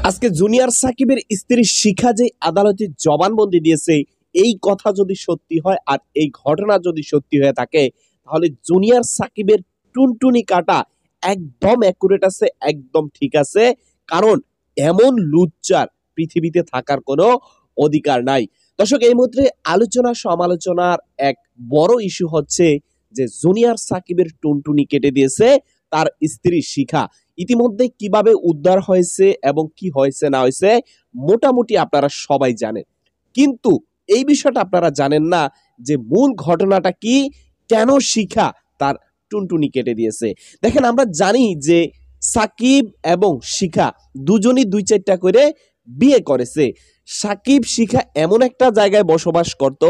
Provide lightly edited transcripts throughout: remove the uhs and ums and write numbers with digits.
আজকে জুনিয়র সাকিবের স্ত্রী শিখা যে আদালতে জবানবন্দি দিয়েছে, এই কথা যদি সত্যি হয় আর এই ঘটনা যদি সত্যি হয়ে থাকে, তাহলে জুনিয়র সাকিবের টুনটুনি কাটা একদম অ্যাকুরেট আছে, একদম ঠিক আছে। কারণ এমন লুচ্চার পৃথিবীতে থাকার কোনো অধিকার নাই। দর্শক, এই মুহূর্তে আলোচনা সমালোচনার এক বড় ইস্যু হচ্ছে যে জুনিয়র সাকিবের টুনটুনি কেটে দিয়েছে তার স্ত্রী শিখা। ইতিমধ্যে কিভাবে উদ্ধার হয়েছে এবং কি হয়েছে না হয়েছে মোটামুটি আপনারা সবাই জানেন, কিন্তু এই বিষয়টা আপনারা জানেন না যে মূল ঘটনাটা কি, কেন শিখা তার টুনটুনি কেটে দিয়েছে। দেখেন, আমরা জানি যে সাকিব এবং শিখা দুজনই ২-৪টা করে বিয়ে করেছে। সাকিব শিখা এমন একটা জায়গায় বসবাস করত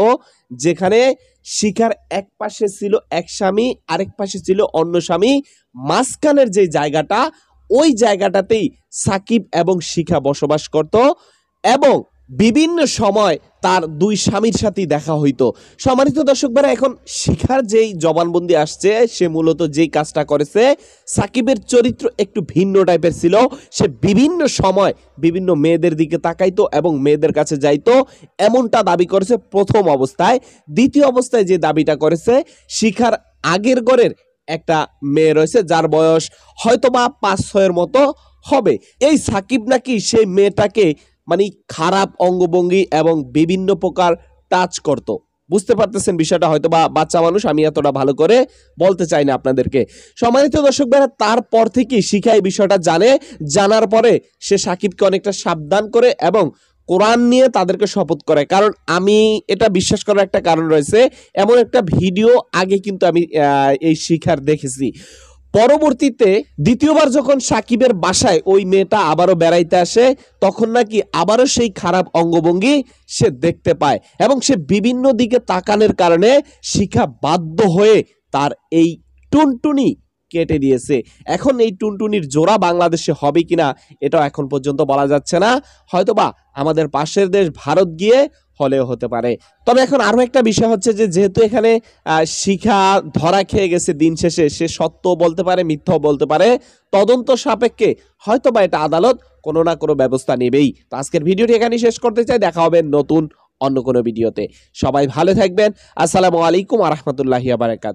যেখানে শিখার এক পাশে ছিল এক স্বামী, আরেক পাশে ছিল অন্য স্বামী। মাঝখানের যে জায়গাটা, ওই জায়গাটাতেই সাকিব এবং শিখা বসবাস করত এবং বিভিন্ন সময় তার দুই স্বামীর সাথে দেখা হইতো। সম্মানিত দর্শকরা, এখন শিখার যেই জবানবন্দি আসছে, সে মূলত যেই কাজটা করেছে, সাকিবের চরিত্র একটু ভিন্ন টাইপের ছিল। সে বিভিন্ন সময় বিভিন্ন মেয়েদের দিকে তাকাইতো এবং মেয়েদের কাছে যাইতো, এমনটা দাবি করেছে প্রথম অবস্থায়। দ্বিতীয় অবস্থায় যে দাবিটা করেছে, শিখার আগের ঘরের একটা মেয়ে রয়েছে যার বয়স হয়তোবা ৫-৬-এর মতো হবে। এই সাকিব নাকি সেই মেয়েটাকে মানে খারাপ অঙ্গভঙ্গি এবং বিভিন্ন প্রকার টাচ করত। বুঝতে পারতেছেন বিষয়টা, হয়তো বা বাচ্চা মানুষ, আমি এতটা ভালো করে বলতে চাই না আপনাদেরকে। সম্মানিত দর্শক ভাইরা, তারপর থেকে শিখা এই বিষয়টা জানার পরে সে সাকিবকে অনেকটা সাবধান করে এবং কোরআন নিয়ে তাদেরকে শপথ করে। কারণ আমি এটা বিশ্বাস করার একটা কারণ রয়েছে, এমন একটা ভিডিও আগে কিন্তু আমি এই শিখার দেখেছি। পরবর্তীতে দ্বিতীয়বার যখন সাকিবের বাসায় ওই মেয়েটা আবারও বেড়াইতে আসে, তখন নাকি আবারও সেই খারাপ অঙ্গভঙ্গি সে দেখতে পায় এবং সে বিভিন্ন দিকে তাকানোর কারণে শিখা বাধ্য হয়ে তার এই টুনটুনি কেটে দিয়েছে। এখন এই টুনটুনির জোড়া বাংলাদেশে হবে কিনা এটাও এখন পর্যন্ত বলা যাচ্ছে না, হয়তোবা আমাদের পাশের দেশ ভারত গিয়ে হলেও হতে পারে। তবে এখন আরো একটা বিষয় হচ্ছে যে যেহেতু এখানে শিখা ধরা খেয়ে গেছে, দিন শেষে সে সত্য বলতে পারে, মিথ্যাও বলতে পারে। তদন্ত সাপেক্ষে হয়তোবা এটা আদালত কোনো না কোনো ব্যবস্থা নেবেই। তো আজকের ভিডিওটি এখানেই শেষ করতে চাই, দেখা হবে নতুন অন্য কোনো ভিডিওতে। সবাই ভালো থাকবেন। আসসালামু আলাইকুম ওয়া রাহমাতুল্লাহি ওয়া বারাকাতুহু।